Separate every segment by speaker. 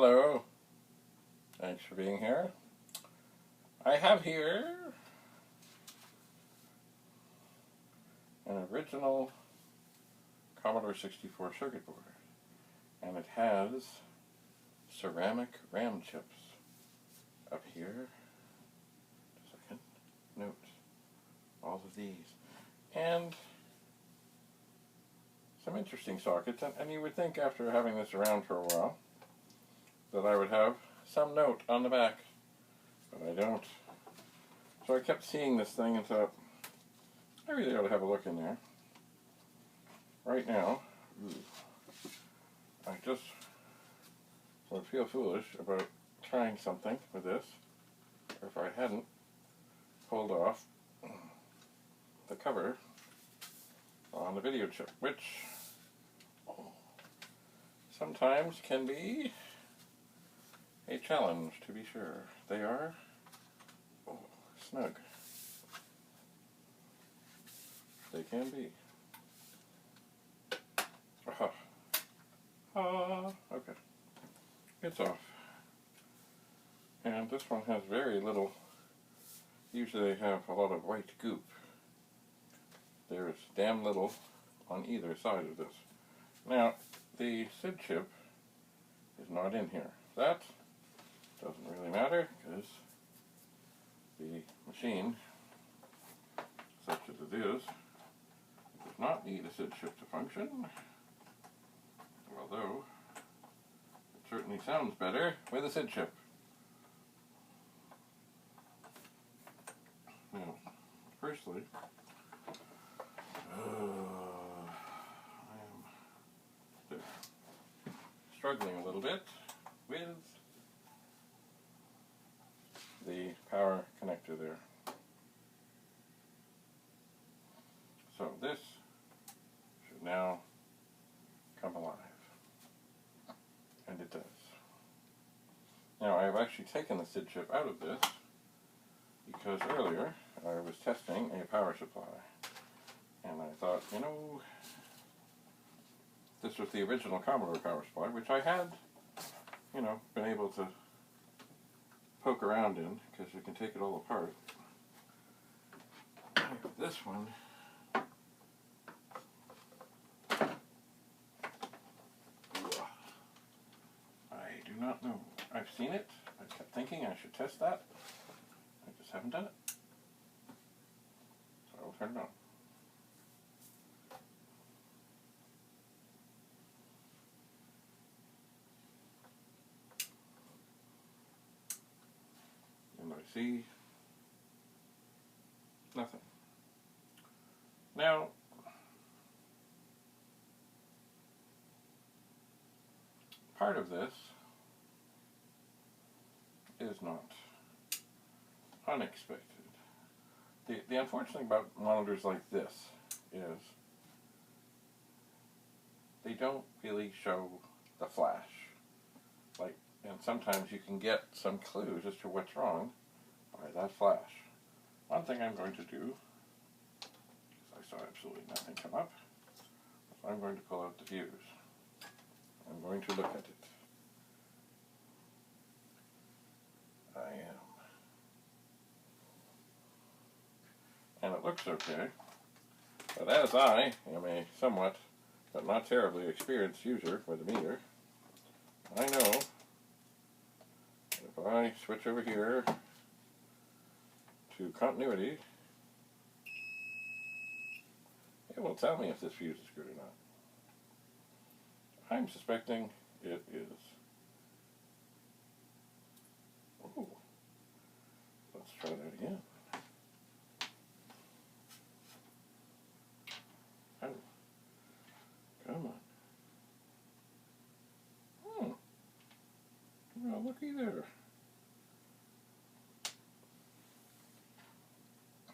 Speaker 1: Hello, thanks for being here. I have here an original Commodore 64 circuit board, and it has ceramic RAM chips up here. Just a second. Note all of these, and some interesting sockets, and you would think after having this around for a while that I would have some note on the back, but I don't. So I kept seeing this thing and thought, I really ought to have a look in there. Right now, I just would feel foolish about trying something with this, or if I hadn't pulled off the cover on the video chip, which sometimes can be a challenge, to be sure. They are snug. They can be. Okay. It's off. And this one has very little. Usually they have a lot of white goop. There's damn little on either side of this. Now, the SID chip is not in here. That doesn't really matter because the machine, such as it is, does not need a SID chip to function, although it certainly sounds better with a SID chip. Now, firstly, I am struggling a little bit with the power connector there. So this should now come alive. And it does. Now I've actually taken the SID chip out of this because earlier I was testing a power supply. And I thought, you know, this was the original Commodore power supply, which I had, you know, been able to poke around in because you can take it all apart. This one, I do not know. I've seen it. I kept thinking I should test that. I just haven't done it. So I'll turn it on. And I see nothing. Now, part of this is not unexpected. The unfortunate thing about monitors like this is they don't really show the flash. And sometimes you can get some clues as to what's wrong by that flash. One thing I'm going to do, because I saw absolutely nothing come up, is I'm going to pull out the fuse. I'm going to look at it. I am. And it looks okay. But as I am a somewhat, but not terribly experienced user with a meter, I know if I switch over here to continuity, it will tell me if this fuse is good or not. I'm suspecting it is. Ooh. Let's try that again. Oh. Come on. Oh, looky there.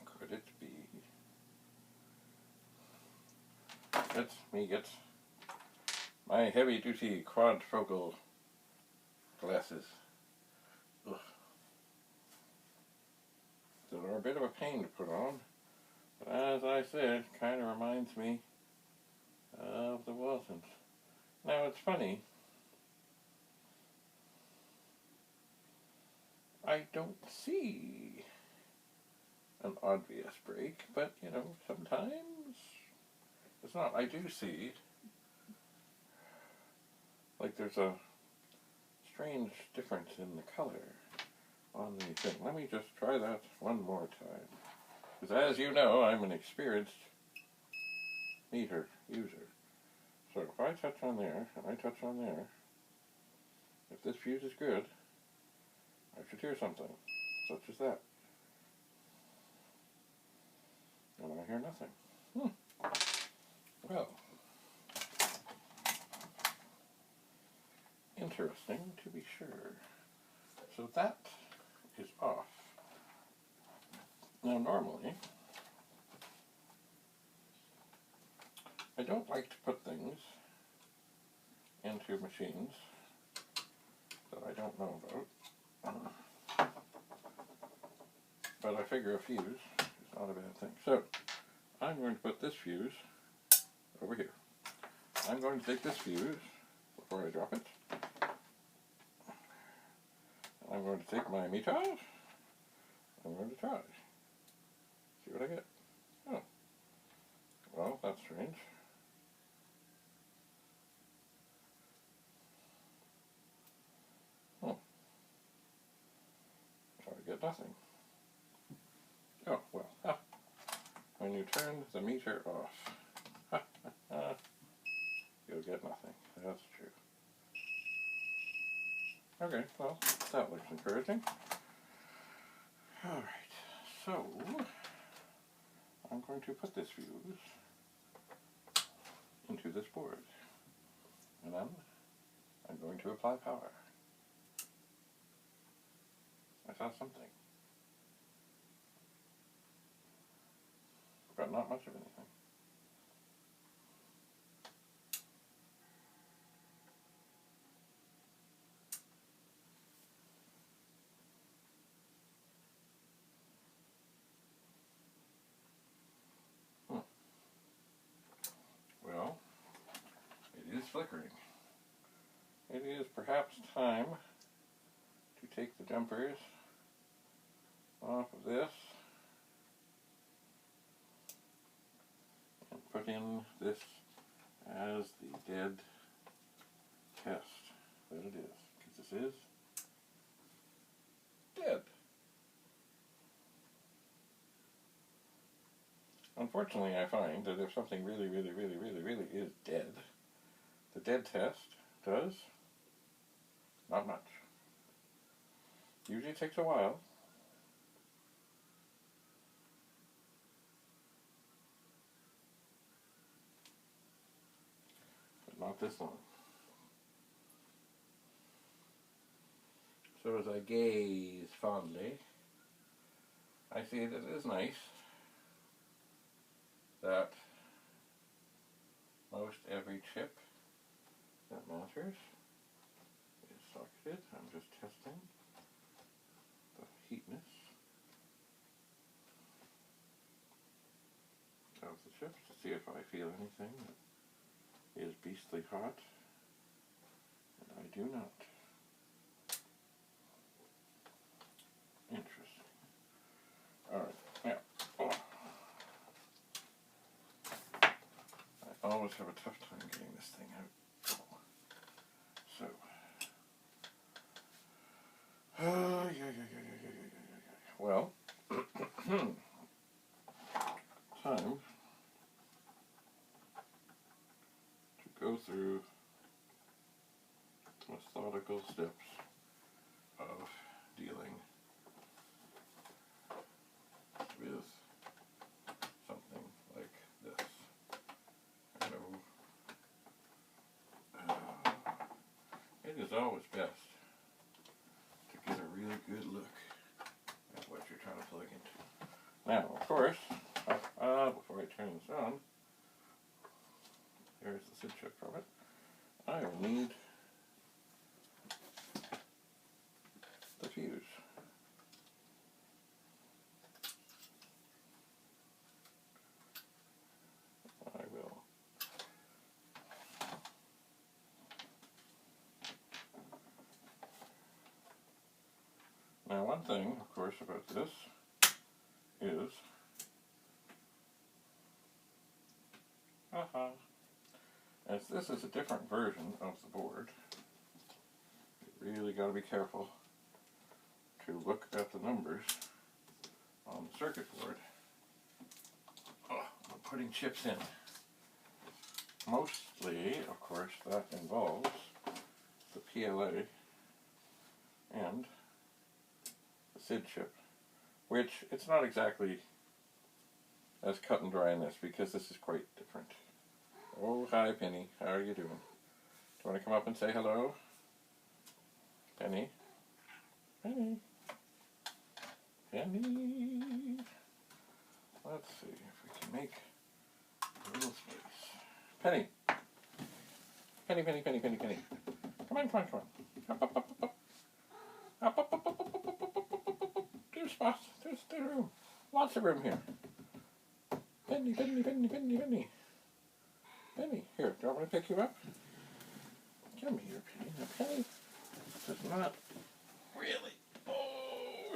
Speaker 1: Could it be? Let me get my heavy-duty quadfocal glasses. Ugh. That are a bit of a pain to put on, but as I said, kind of reminds me of the Waltons. Now it's funny, I don't see an obvious break, but you know, sometimes it's not. I do see, like there's a strange difference in the color on the thing. Let me just try that one more time. Because as you know, I'm an experienced meter user. So if I touch on there, and I touch on there, if this fuse is good, I should hear something, such as that. And I hear nothing. Well, interesting to be sure. So that is off. Now normally, I don't like to put things into machines that I don't know about. But I figure a fuse is not a bad thing. So, I'm going to put this fuse over here. I'm going to take this fuse before I drop it. I'm going to take my meter off. I'm going to try. See what I get. Oh. Well, that's strange. I get nothing. Oh, well. Ah. When you turn the meter off, you'll get nothing. That's true. Okay, well, that looks encouraging. Alright, so I'm going to put this fuse into this board. And then I'm going to apply power. I saw something. But not much of anything. Well, it is flickering. It is perhaps time to take the jumpers off of this and put in this as the dead test that it is, because this is dead. Unfortunately, I find that if something really is dead, the dead test does not much. Usually it takes a while. But not this long. So as I gaze fondly, I see that it is nice that most every chip that matters is socketed. I'm just testing the heatness of the chips to see if I feel anything that is beastly hot, and I do not. Interesting. Alright, now, I always have a tough time getting this thing out. So, well, time to go through methodical steps of dealing with something like this. It is always best to get a really good look at what you're trying to plug into. Now, of course, before I turn this on, here's the SID chip from it. I will need the fuse. I will Now one thing, of course, about this is, as this is a different version of the board, you really got to be careful to look at the numbers on the circuit board. I'm putting chips in. Mostly, of course, that involves the PLA and the SID chip, which it's not exactly as cut and dry in this because this is quite different. Oh, hi Penny, how are you doing? Do you want to come up and say hello? Penny? Penny? Penny? Let's see if we can make a little space. Penny! Penny, Penny, Penny, Penny, Penny. Come on, come on, come on. Up, up, up, up, up. Up, up, up, up, up, up, up, up, up, up, up. There's spots. There's room. Lots of room here. Penny, Penny, Penny, Penny, Penny. Penny, here, do you want me to pick you up? Come here, Penny. Now, Penny does not really,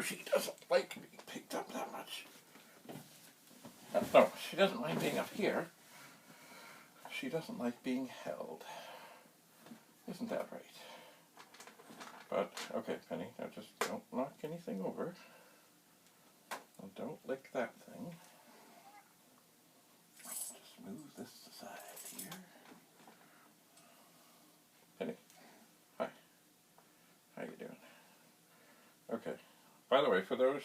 Speaker 1: she doesn't like being picked up that much. No, she doesn't mind being up here. She doesn't like being held. Isn't that right? But, okay, Penny, now just don't knock anything over. And don't lick that thing. Just move this aside here. Penny, hi. How you doing? Okay. By the way, for those...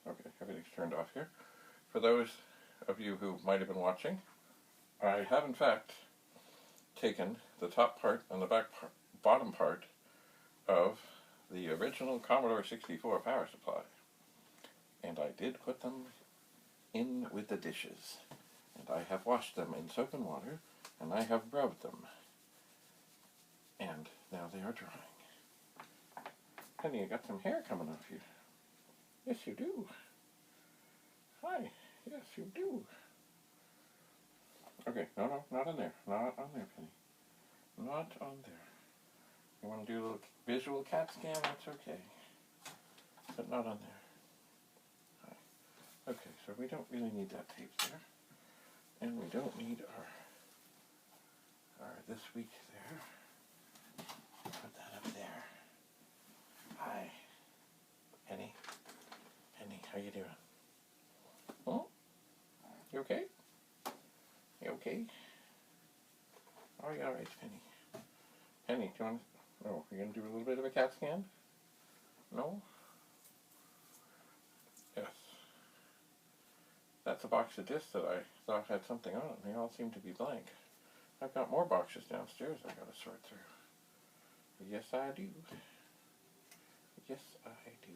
Speaker 1: Okay, everything's turned off here. For those of you who might have been watching, I have in fact taken the top part and the bottom part of the original Commodore 64 power supply, and I did put them in with the dishes, and I have washed them in soap and water, and I have rubbed them, and now they are drying. Penny, you got some hair coming off you. Yes, you do. Hi. Yes, you do. Okay, no, not on there. Not on there, Penny. Not on there. You want to do a little visual CAT scan? That's okay. But not on there. Hi. Okay, so we don't really need that tape there. And we don't need our this week there. Put that up there. Hi. Penny. Penny, how you doing? Oh? You okay? You okay? Are you alright, Penny? Penny, do you want to... Oh, you're going to do a little bit of a CAT scan? No? Yes. That's a box of discs that I thought had something on it, and they all seem to be blank. I've got more boxes downstairs I've got to sort through. Yes, I do. Yes, I do.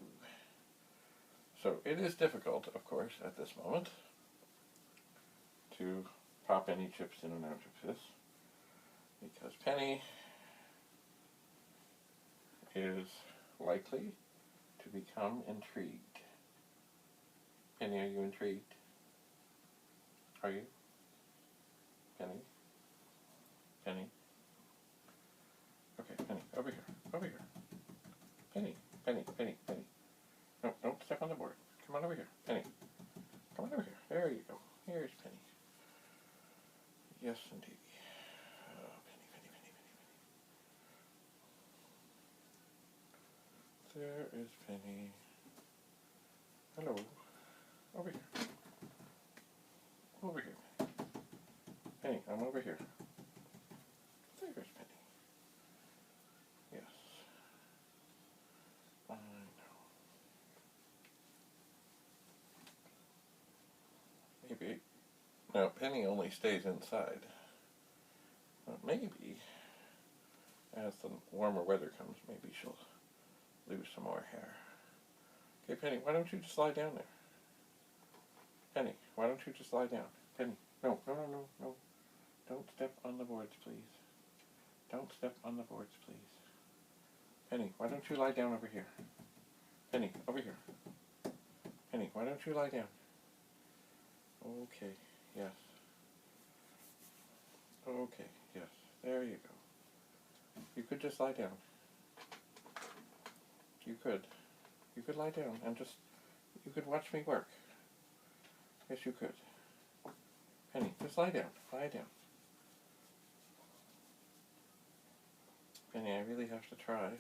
Speaker 1: So, it is difficult, of course, at this moment, to pop any chips in and out of this, because Penny is likely to become intrigued. Penny, are you intrigued? Are you? Penny? Penny? Okay, Penny, over here, over here. Penny, Penny, Penny, Penny. No, don't step on the board. Come on over here, Penny. Come on over here. There you go. Here's Penny. Yes, indeed. Oh, Penny, Penny, Penny, Penny, Penny. There is Penny. Hello. Over here. Over here, Penny. Penny, I'm over here. There's Penny. Yes. I know. Maybe. Now, Penny only stays inside. But maybe, as the warmer weather comes, maybe she'll lose some more hair. Okay, Penny, why don't you just lie down there? Penny, why don't you just lie down? Penny, no, no, no, no, no. Don't step on the boards, please. Don't step on the boards, please. Penny, why don't you lie down over here? Penny, over here. Penny, why don't you lie down? Okay, yes. Okay, yes. There you go. You could just lie down. You could. You could lie down and just, you could watch me work. Yes, you could. Penny, just lie down. Lie down. Penny, I really have to try.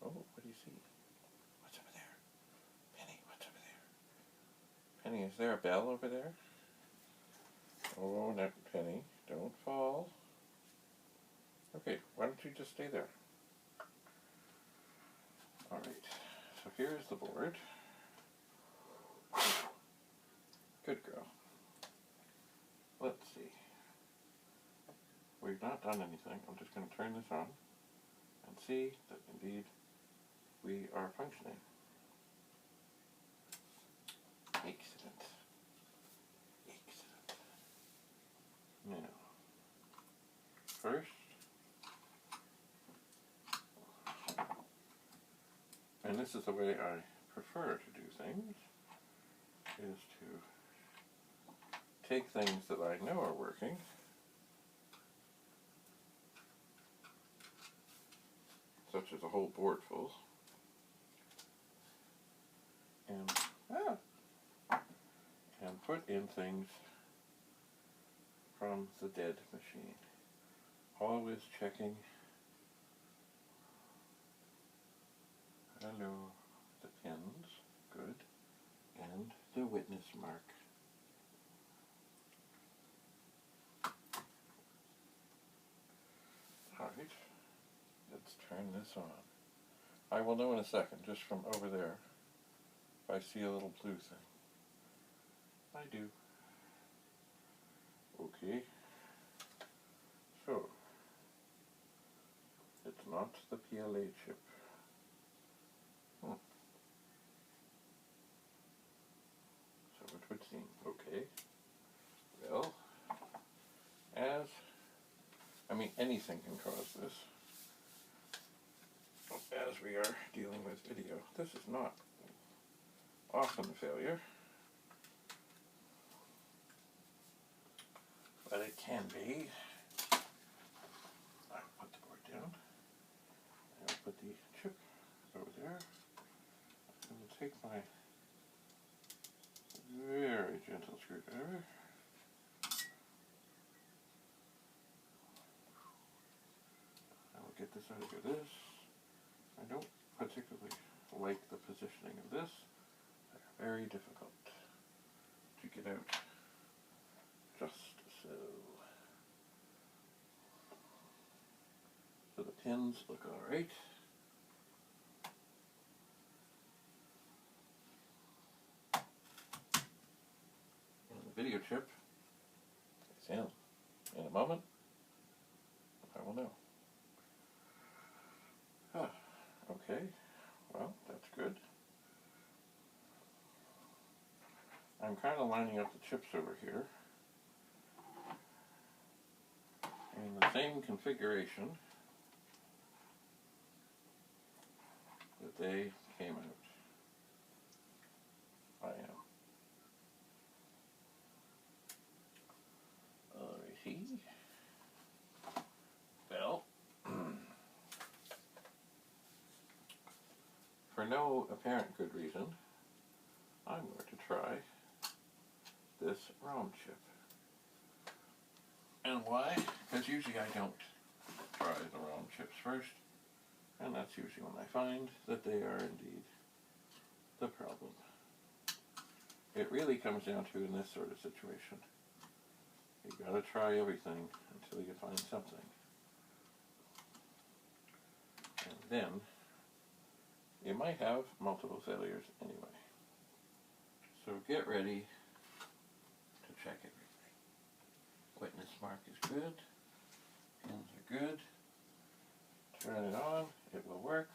Speaker 1: Oh, what do you see? What's over there? Penny, what's over there? Penny, is there a bell over there? Oh, no, Penny, don't fall. Okay, why don't you just stay there? Alright, so here's the board. Good girl. Let's see. We've not done anything. I'm just going to turn this on and see that indeed we are functioning. Excellent. Excellent. Now, first, and this is the way I prefer to do things, is to take things that I know are working such as a whole board full, and put in things from the dead machine. Always checking. Hello, the pins, good, and the witness mark. Alright, let's turn this on. I will know in a second, just from over there, if I see a little blue thing. I do. Okay. So, it's not the PLA chip. So it would seem. Okay. Well, anything can cause this. As we are dealing with video, this is not often a failure, but it can be. I'll put the board down. I'll put the chip over there. I'm going to take my very gentle screwdriver. I will get this out of this. I don't particularly like the positioning of this. They're very difficult to get out just so. So the pins look alright. And the video chip is in. In a moment, I will know. Okay, well, that's good. I'm kind of lining up the chips over here in the same configuration that they came out. I am. Alrighty. Well, for no apparent good reason, I'm going to try this ROM chip. And why? Because usually I don't try the ROM chips first, and that's usually when I find that they are indeed the problem. It really comes down to, in this sort of situation, you gotta try everything until you find something. And then, you might have multiple failures anyway. So get ready to check everything. Witness mark is good. Pins are good. Turn it on. It will work.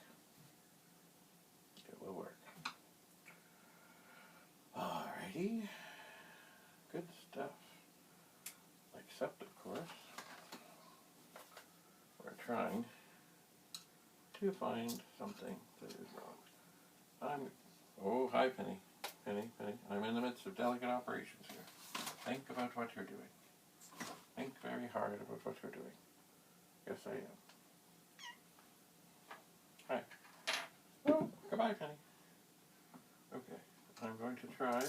Speaker 1: It will work. Alrighty. Good stuff. Except, of course, we're trying to find something that is wrong. Oh, hi, Penny. Penny. I'm in the midst of delicate operations here. Think about what you're doing. Think very hard about what you're doing. Yes, I am. Hi. Oh, goodbye, Penny. going to try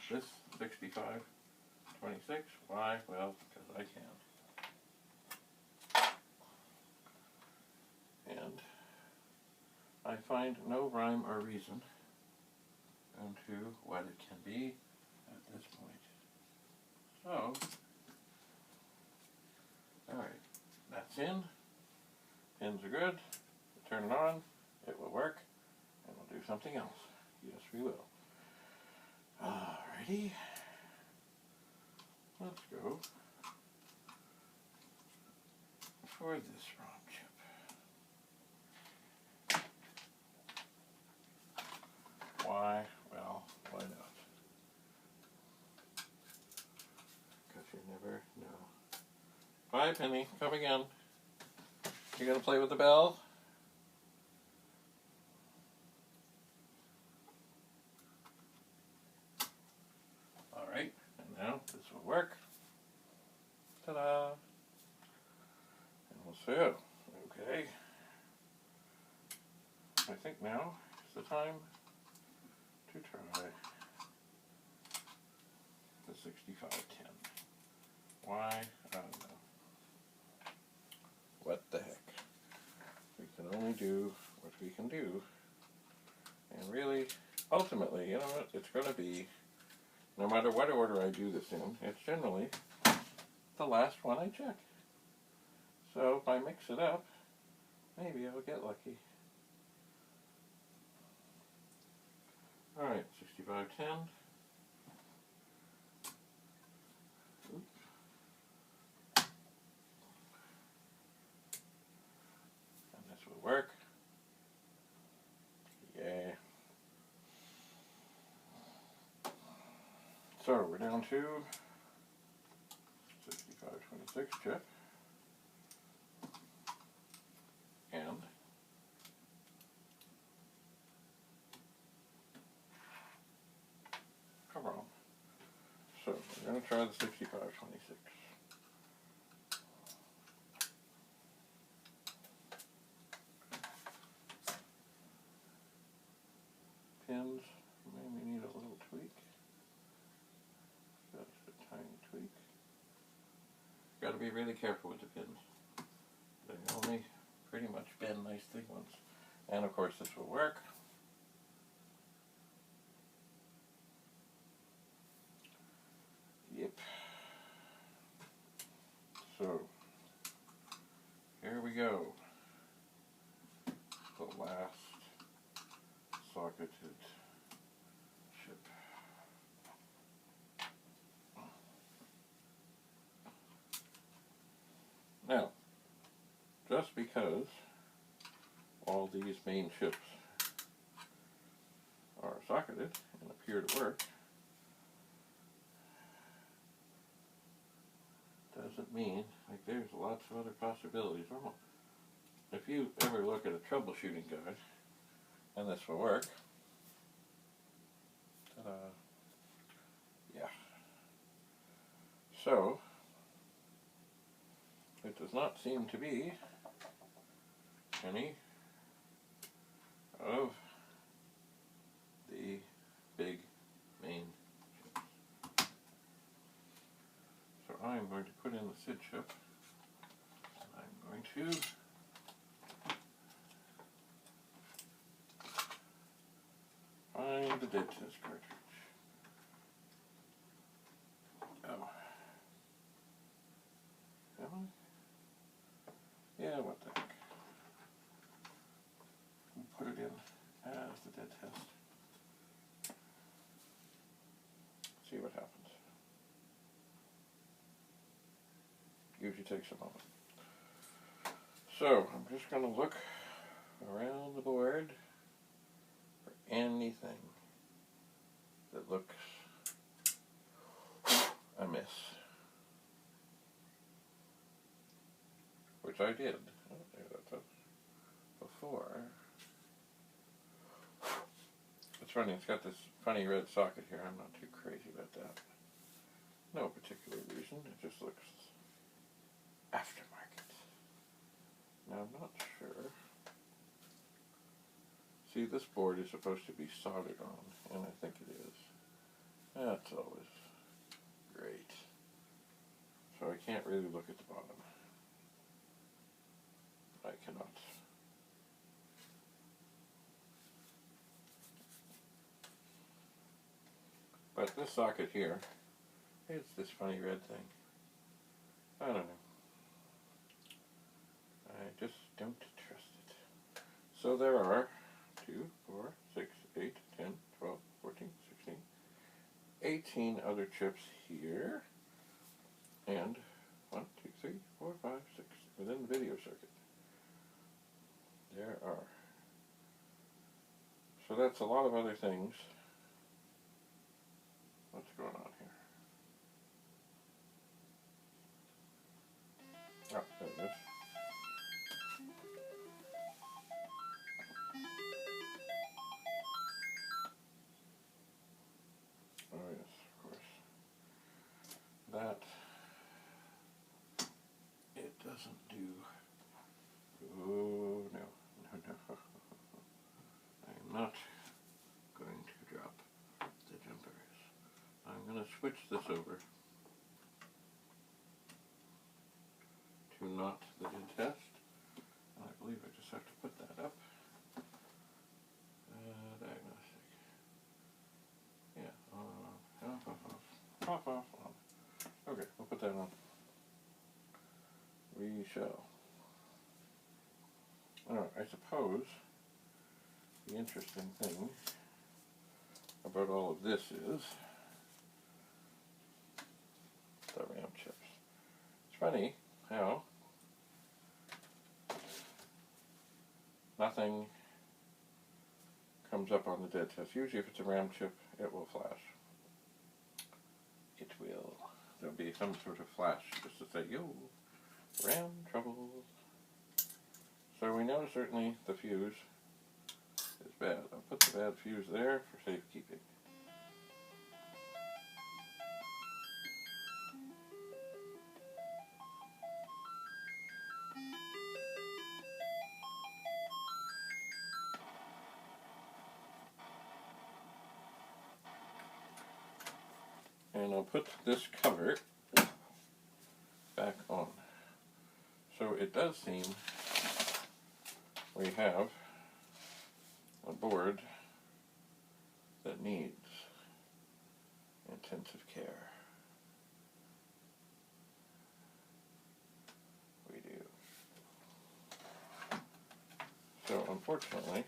Speaker 1: this 6526. Why? Well, because I can. And I find no rhyme or reason into what it can be at this point. So, alright, that's in. Pins are good. Turn it on. It will work. And we'll do something else. Yes, we will. Alrighty. Let's go for this ROM chip. Why? Well, why not? Because you never know. Bye, Penny. Come again. You gonna play with the bell? Alright, and now this will work. Ta-da! And we'll see it. Okay. I think now is the time to try the 6510. Why? I don't know. What the heck? We can only do what we can do. And really, ultimately, you know what? It's going to be, no matter what order I do this in, it's generally the last one I check. So if I mix it up, maybe I'll get lucky. Alright, 6510. Oops. And this will work. Yay. So we're down to 6526 chip. And come on. So we're going to try the 6526. Pins maybe need a little tweak. Just a tiny tweak. Got to be really careful with the pins. They only pretty much bend nice thick ones. And of course this will work. Yep. So, here we go. The last socketed chip. Now, just because all these main chips are socketed and appear to work, doesn't mean, like, there's lots of other possibilities. If you ever look at a troubleshooting guide, and this will work, ta-da, yeah. So, it does not seem to be any of the big main chips. So I'm going to put in the SID chip, and I'm going to find the dead test cartridge. Oh. Am I? Yeah, what the heck. Put it in as the dead test. See what happens. Usually takes a moment. So, I'm just going to look around the board for anything that looks amiss. Which I did. Before. It's funny, it's got this funny red socket here. I'm not too crazy about that. No particular reason. It just looks aftermarket. Now I'm not sure. See, this board is supposed to be soldered on, and I think it is. That's always great. So I can't really look at the bottom. I cannot. But this socket here, it's this funny red thing. I don't know. I just don't trust it. So there are 2, 4, 6, 8, 10, 12, 14, 16, 18 other chips here. And 1, 2, 3, 4, 5, 6 within the video circuit. There are. So that's a lot of other things. What's going on here? Oh, there it is. Oh yes, of course. That it doesn't do. Oh no, no, no. I'm not going to drop the jumpers. I'm going to switch this over to not the did test. And I believe I just have to put that up. Diagnostic. Yeah, off, on. Okay, we'll put that on. We shall. Alright, I suppose the interesting thing about all of this is the RAM chips. It's funny how nothing comes up on the dead test. Usually if it's a RAM chip, it will flash. It will. There'll be some sort of flash just to say, yo, RAM trouble. So we know certainly the fuse is bad. I'll put the bad fuse there for safekeeping. And I'll put this cover back on. So it does seem we have a board that needs intensive care. We do. So unfortunately,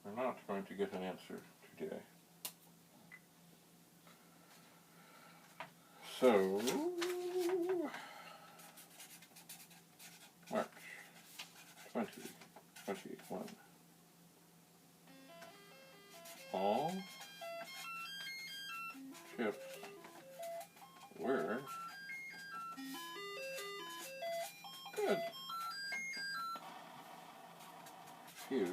Speaker 1: we're not going to get an answer today. So, March 2021. All chips were good. Fuse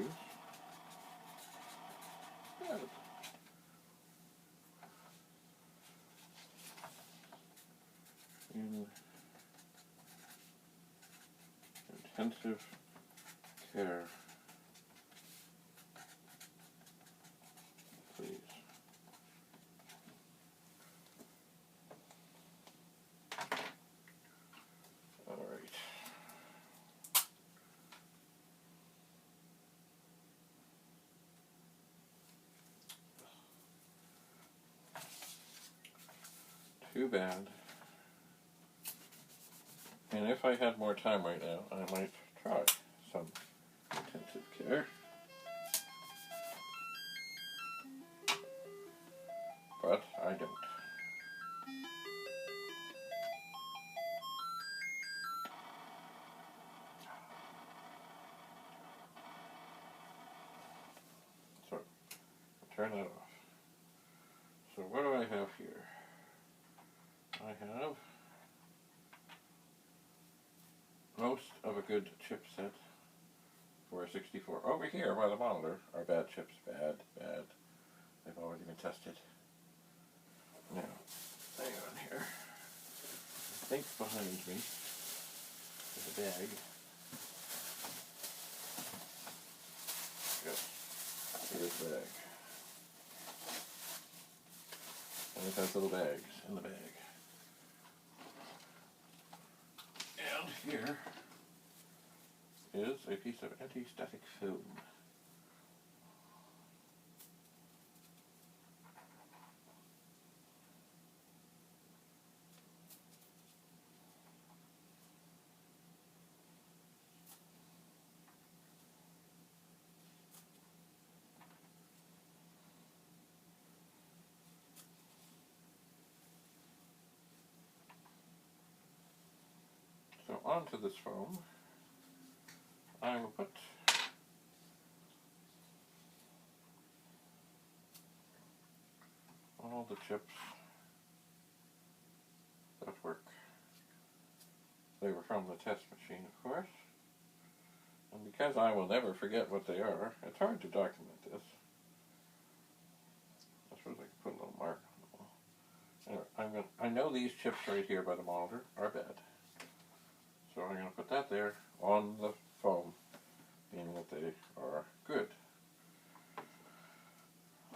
Speaker 1: good. In intensive care, please. All right. Too bad. And if I had more time right now, I might try some intensive care. But I don't. So, turn that off. So what do I have here? I have most of a good chip set for a 64. Over here by the monitor are bad chips. Bad, bad. They've already been tested. Now, hang on here. I think behind me is a bag. Yes. into this bag. And it has little bags in the bag. And here is a piece of anti-static film. So onto this foam, I will put all the chips that work. They were from the test machine, of course. And because I will never forget what they are, it's hard to document this. I suppose I could put a little mark on the wall. Anyway, I know these chips right here by the monitor are bad. So I'm going to put that there on the foam, meaning that they are good.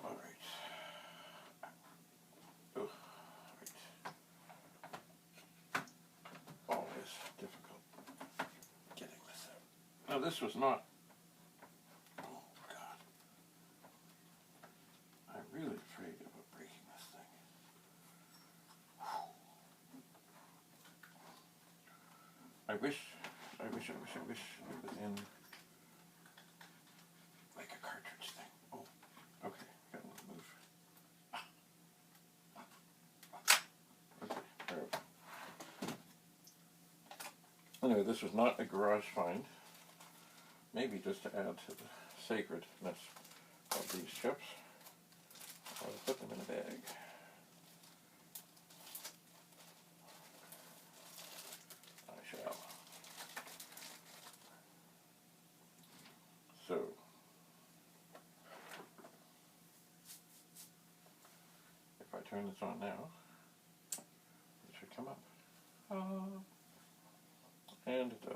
Speaker 1: Alright. Always difficult getting this out. Now this was not, oh God, I'm really afraid of breaking this thing. I wish it was in like a cartridge thing. Oh, okay, got a little move. Okay, there we go. Anyway, this was not a garage find. Maybe just to add to the sacredness of these chips, I'll put them in a bag. I shall. So, if I turn this on now, it should come up. And it does.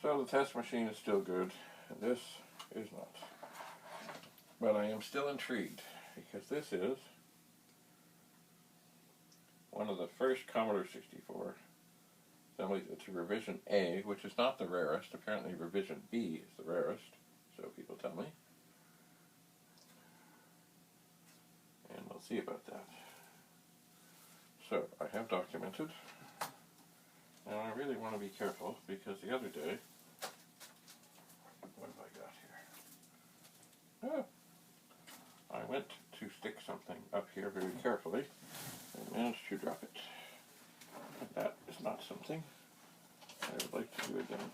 Speaker 1: So the test machine is still good, and this is not. But I am still intrigued, because this is one of the first Commodore 64 assemblies. It's a revision A, which is not the rarest. Apparently revision B is the rarest, so people tell me. And we'll see about that. So, I have documented. Now I really want to be careful, because the other day, what have I got here? Oh, I went to stick something up here very carefully, and managed to drop it. And that is not something I would like to do again.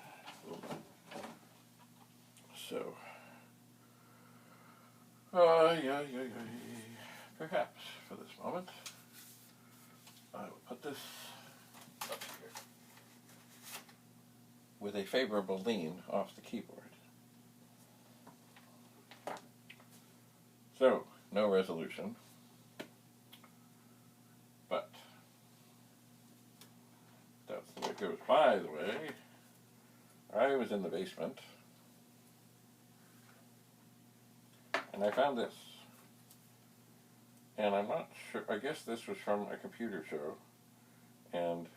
Speaker 1: So, perhaps for this moment, I will put this up here with a favorable lean off the keyboard. So, no resolution, but that's the way it goes. By the way, I was in the basement, and I found this. And I'm not sure, I guess this was from a computer show, and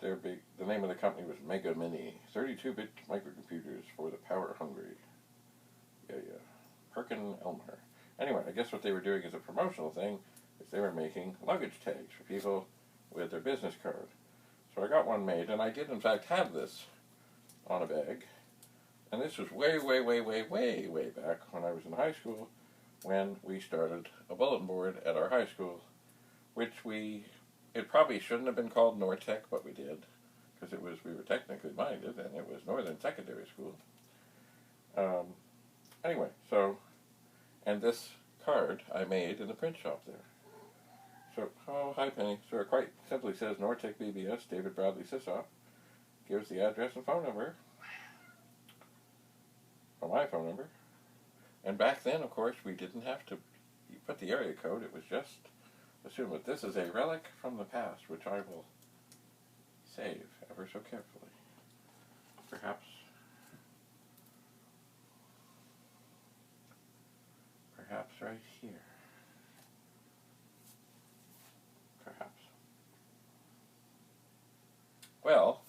Speaker 1: the name of the company was Mega Mini, 32-bit microcomputers for the power-hungry. Perkin Elmer. Anyway, I guess what they were doing as a promotional thing is they were making luggage tags for people with their business card. So I got one made, and I did in fact have this on a bag. And this was way back when I was in high school, when we started a bulletin board at our high school, which it probably shouldn't have been called Nortec, but we did, because we were technically minded, and it was Northern Secondary School. Anyway, so, and this card I made in the print shop there. So, oh, hi Penny. So it quite simply says Nortec BBS, David Bradley Sissoff. Gives the address and phone number. Or my phone number. And back then, of course, we didn't have to put the area code. It was just assume that this is a relic from the past, which I will save ever so carefully. Perhaps right here. Perhaps. Well,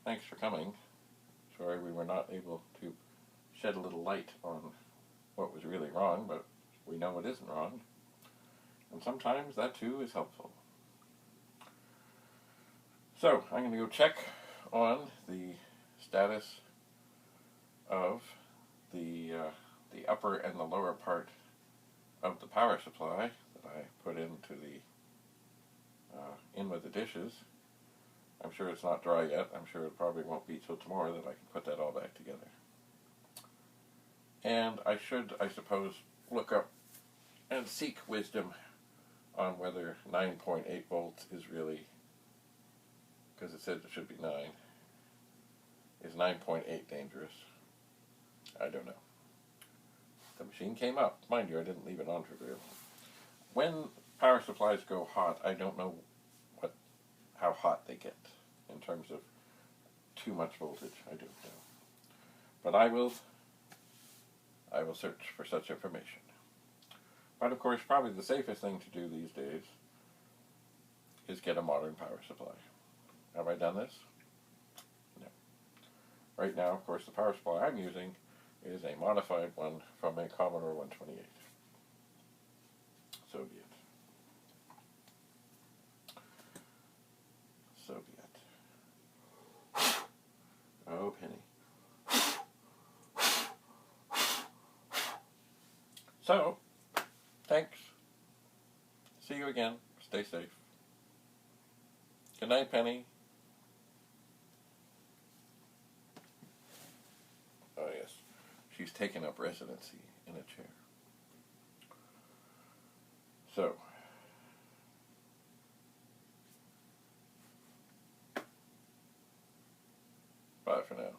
Speaker 1: thanks for coming. Sorry we were not able to shed a little light on what was really wrong, but we know it isn't wrong. And sometimes that too is helpful. So, I'm going to go check on the status of the upper and the lower part of the power supply that I put into the in with the dishes. I'm sure it's not dry yet. I'm sure it probably won't be till tomorrow that I can put that all back together. And I should, I suppose, look up and seek wisdom on whether 9.8 volts is really, because it said it should be 9, is 9.8 dangerous? I don't know. The machine came up. Mind you, I didn't leave it on for very long. When power supplies go hot, I don't know how hot they get in terms of too much voltage. I don't know. But I will search for such information. But of course, probably the safest thing to do these days is get a modern power supply. Have I done this? No. Right now, of course, the power supply I'm using is a modified one from a Commodore 128. So be it. So be it. Oh, Penny. So, thanks. See you again. Stay safe. Good night, Penny. Oh, yes. She's taken up residency in a chair. So, bye for now.